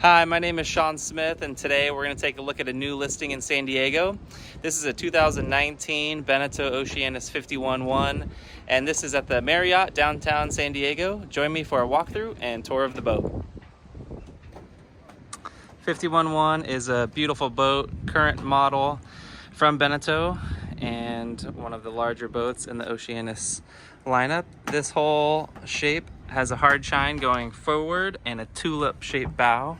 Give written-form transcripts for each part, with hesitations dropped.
Hi, my name is Sean Smith, and today we're going to take a look at a new listing in San Diego. This is a 2019 Beneteau Oceanis 51.1, and this is at the Marriott downtown San Diego. Join me for a walkthrough and tour of the boat. 51.1 is a beautiful boat, current model from Beneteau, and one of the larger boats in the Oceanis lineup. This whole shape has a hard chine going forward and a tulip-shaped bow.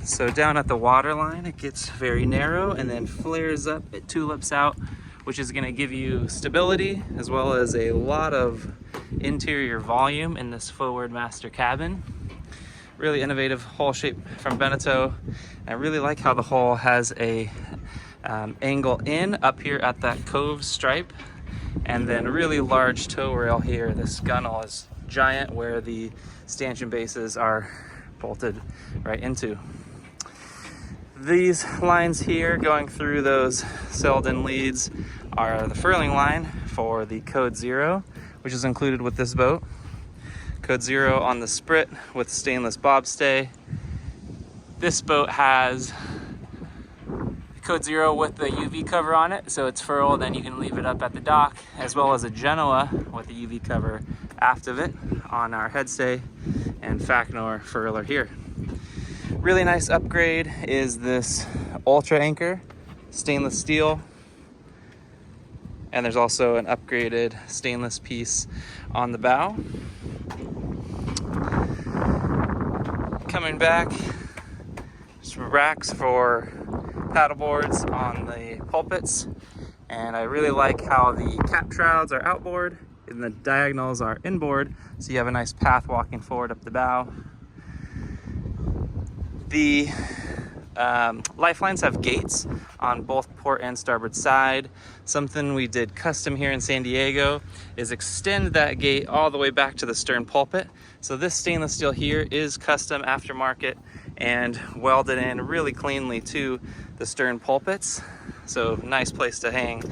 So down at the waterline, it gets very narrow and then flares up, it tulips out, which is going to give you stability as well as a lot of interior volume in this forward master cabin. Really innovative hull shape from Beneteau. I really like how the hull has a angle in up here at that cove stripe, and then a really large tow rail here. This gunnel is giant where the stanchion bases are bolted right into. These lines here going through those Selden leads are the furling line for the Code 0, which is included with this boat. Code 0 on the sprit with stainless bobstay. This boat has Code 0 with the UV cover on it, so it's furled and you can leave it up at the dock, as well as a Genoa with the UV cover aft of it on our headstay and Facnor furler here. Really nice upgrade is this Ultra anchor, stainless steel, and there's also an upgraded stainless piece on the bow. Coming back, some racks for paddle boards on the pulpits, and I really like how the cap shrouds are outboard and the diagonals are inboard, so you have a nice path walking forward up the bow. The lifelines have gates on both port and starboard side. Something we did custom here in San Diego is extend that gate all the way back to the stern pulpit. So this stainless steel here is custom aftermarket and welded in really cleanly to the stern pulpits. So nice place to hang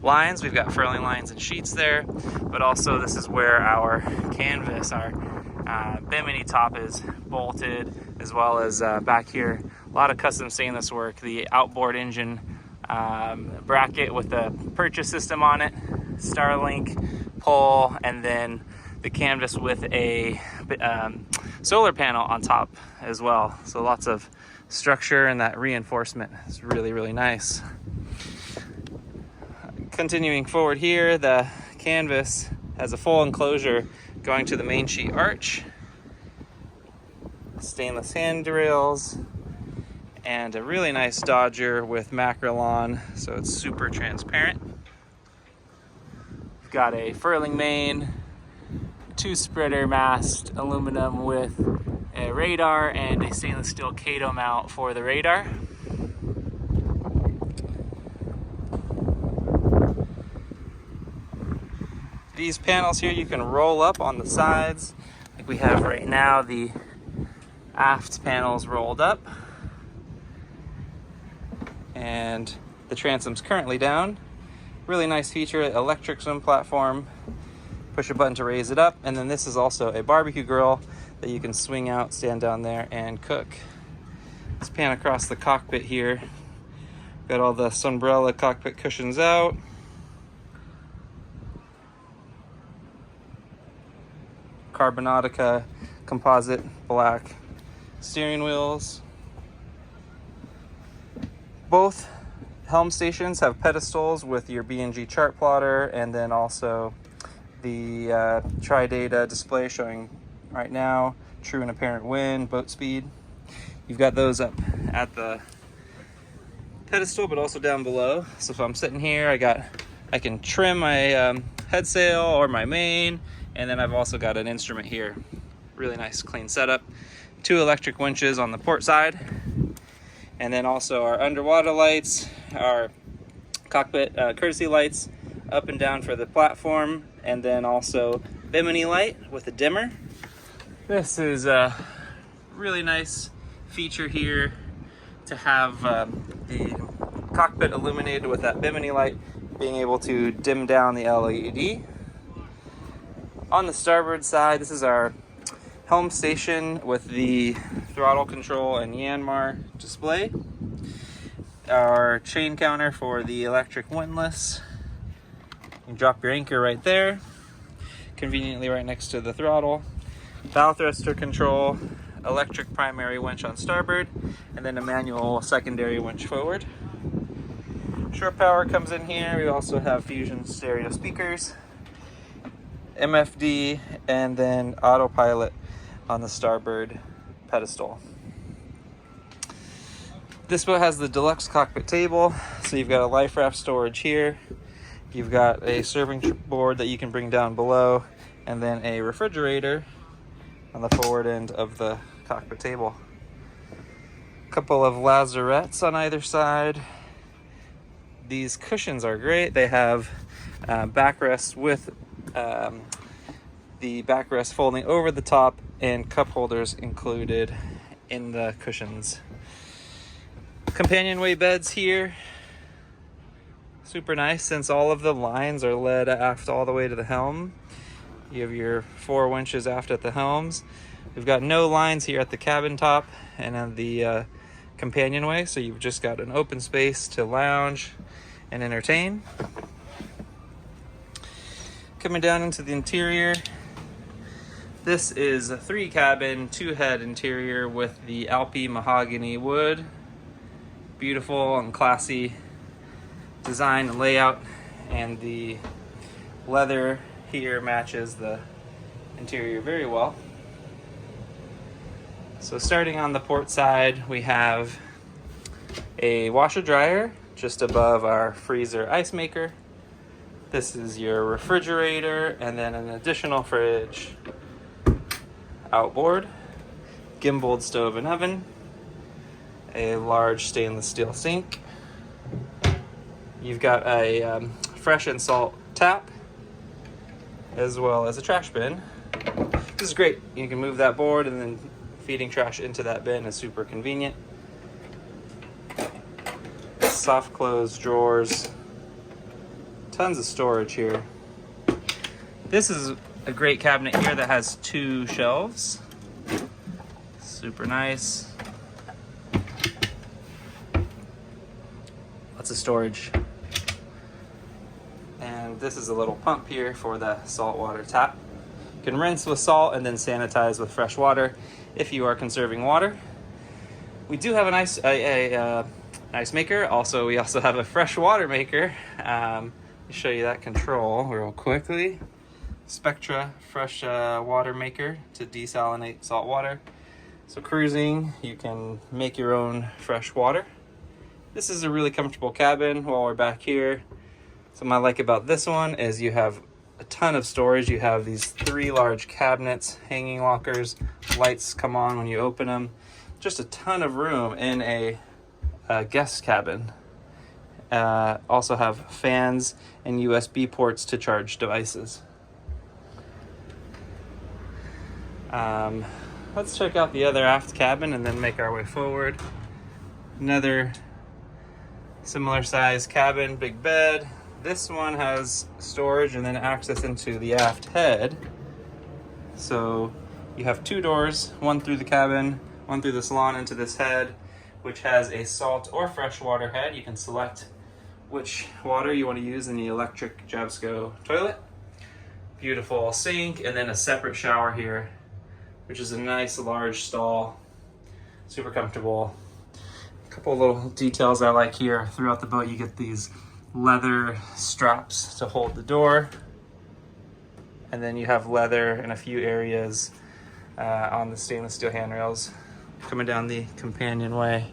lines. We've got furling lines and sheets there, but also this is where our canvas, our bimini top is bolted, as well as back here, a lot of custom stainless work. The outboard engine bracket with the purchase system on it, Starlink pole, and then the canvas with a solar panel on top as well. So lots of structure, and that reinforcement is really, really nice. Continuing forward here, the canvas has a full enclosure going to the main sheet arch, stainless handrails, and a really nice dodger with mackerel on, so it's super transparent. We've got a furling main, two spreader mast aluminum with a radar and a stainless steel Kato mount for the radar. These panels here you can roll up on the sides, like we have right now. The aft panels rolled up, and the transom's currently down. Really nice feature, electric swim platform. Push a button to raise it up, and then this is also a barbecue grill that you can swing out, stand down there, and cook. Let's pan across the cockpit here. Got all the Sunbrella cockpit cushions out. Carbonatica composite black steering wheels. Both Helm stations have pedestals with your B&G chart plotter, and then also the tri-data display showing right now true and apparent wind, boat speed. You've got those up at the pedestal, but also down below. So if I'm sitting here, I can trim my head sail or my main, and then I've also got an instrument here. Really nice clean setup. Two electric winches on the port side, and then also our underwater lights, our cockpit courtesy lights up and down for the platform, and then also bimini light with a dimmer. This is a really nice feature here to have the cockpit illuminated with that bimini light, being able to dim down the LED. On the starboard side, this is our Helm station with the throttle control and Yanmar display. Our chain counter for the electric windlass. You can drop your anchor right there, conveniently right next to the throttle. Bow thruster control, electric primary winch on starboard, and then a manual secondary winch forward. Shore power comes in here. We also have Fusion stereo speakers, MFD, and then autopilot on the starboard pedestal. This boat has the deluxe cockpit table, so you've got a life raft storage here. You've got a serving board that you can bring down below, and then a refrigerator on the forward end of the cockpit table. A couple of lazarettes on either side. These cushions are great. They have backrests with the backrest folding over the top and cup holders included in the cushions. Companionway beds here. Super nice, since all of the lines are led aft all the way to the helm. You have your 4 winches aft at the helms. We've got no lines here at the cabin top and on the companionway, so you've just got an open space to lounge and entertain. Coming down into the interior, this is a 3-cabin, 2-head interior with the Alpi mahogany wood. Beautiful and classy design and layout, and the leather here matches the interior very well. So starting on the port side, we have a washer dryer just above our freezer ice maker. This is your refrigerator, and then an additional fridge outboard, gimbaled stove and oven, a large stainless steel sink. You've got a fresh and salt tap, as well as a trash bin. This is great. You can move that board, and then feeding trash into that bin is super convenient. Soft close drawers. Tons of storage here. This is a great cabinet here that has 2 shelves. Super nice. Lots of storage. And this is a little pump here for the saltwater tap. You can rinse with salt and then sanitize with fresh water if you are conserving water. We do have an ice maker. Also, we also have a fresh water maker. Let me show you that control real quickly. Spectra fresh water maker to desalinate salt water. So cruising, you can make your own fresh water. This is a really comfortable cabin. While we're back here, something I like about this one is you have a ton of storage. You have these 3 large cabinets, hanging lockers, lights come on when you open them. Just a ton of room in a guest cabin. Also have fans and USB ports to charge devices. Let's check out the other aft cabin and then make our way forward. Another similar size cabin, big bed. This one has storage and then access into the aft head. So you have 2 doors, one through the cabin, one through the salon into this head, which has a salt or freshwater head. You can select which water you want to use in the electric Jabsco toilet. Beautiful sink, and then a separate shower here, which is a nice large stall. Super comfortable. A couple of little details I like here. Throughout the boat, you get these leather straps to hold the door. And then you have leather in a few areas on the stainless steel handrails coming down the companionway.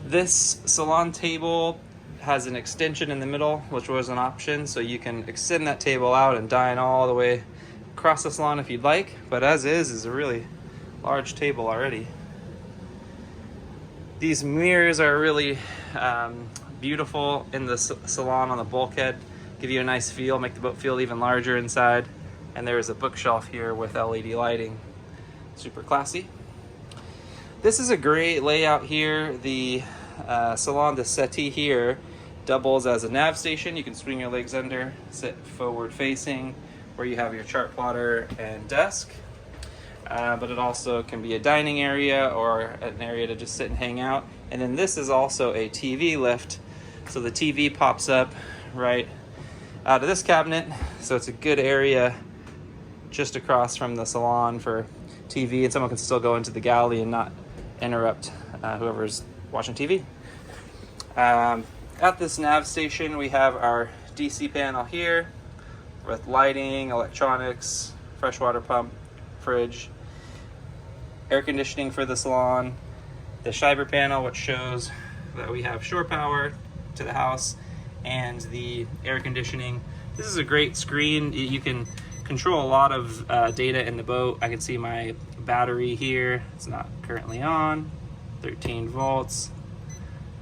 This salon table has an extension in the middle, which was an option, so you can extend that table out and dine all the way across the salon if you'd like, but as is a really large table already. These mirrors are really beautiful in the salon on the bulkhead, give you a nice feel, make the boat feel even larger inside. And there is a bookshelf here with LED lighting. Super classy. This is a great layout here. The Salon de Settee here doubles as a nav station. You can swing your legs under, sit forward facing, where you have your chart plotter and desk. But it also can be a dining area or an area to just sit and hang out. And then this is also a TV lift. So the TV pops up right out of this cabinet. So it's a good area just across from the salon for TV, and someone can still go into the galley and not interrupt whoever's watching TV. At this nav station, we have our DC panel here with lighting, electronics, freshwater pump, fridge, air conditioning for the salon, the Scheiber panel, which shows that we have shore power to the house, and the air conditioning. This is a great screen. You can control a lot of data in the boat. I can see my battery here. It's not currently on, 13 volts,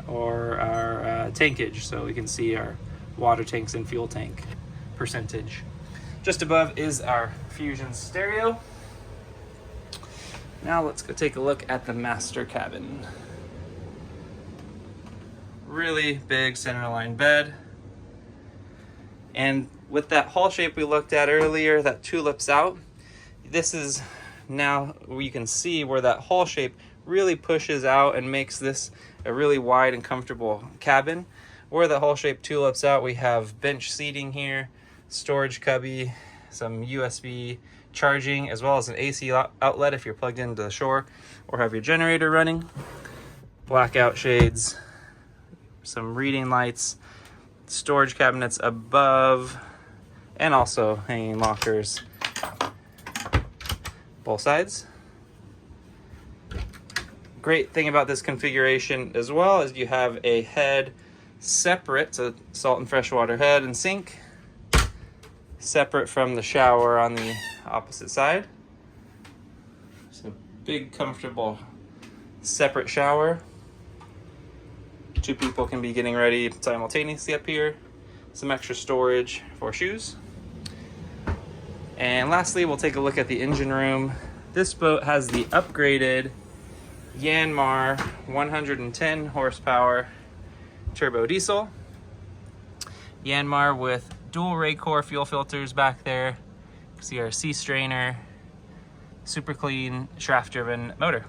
or our tankage, so we can see our water tanks and fuel tank percentage. Just above is our Fusion stereo. Now let's go take a look at the master cabin. Really big centerline bed. And with that hull shape we looked at earlier, that tulips out, this is now where you can see where that hull shape really pushes out and makes this a really wide and comfortable cabin. Where the hull shape tulips out, we have bench seating here, storage cubby, some USB charging, as well as an AC outlet if you're plugged into the shore or have your generator running, blackout shades, some reading lights, storage cabinets above, and also hanging lockers both sides. Great thing about this configuration as well is you have a head separate, so salt and freshwater head and sink, separate from the shower on the opposite side. So big, comfortable, separate shower. Two people can be getting ready simultaneously up here. Some extra storage for shoes. And lastly, we'll take a look at the engine room. This boat has the upgraded Yanmar 110 horsepower turbo diesel. Yanmar with dual Raycor fuel filters back there. You can see our sea strainer, super clean shaft driven motor.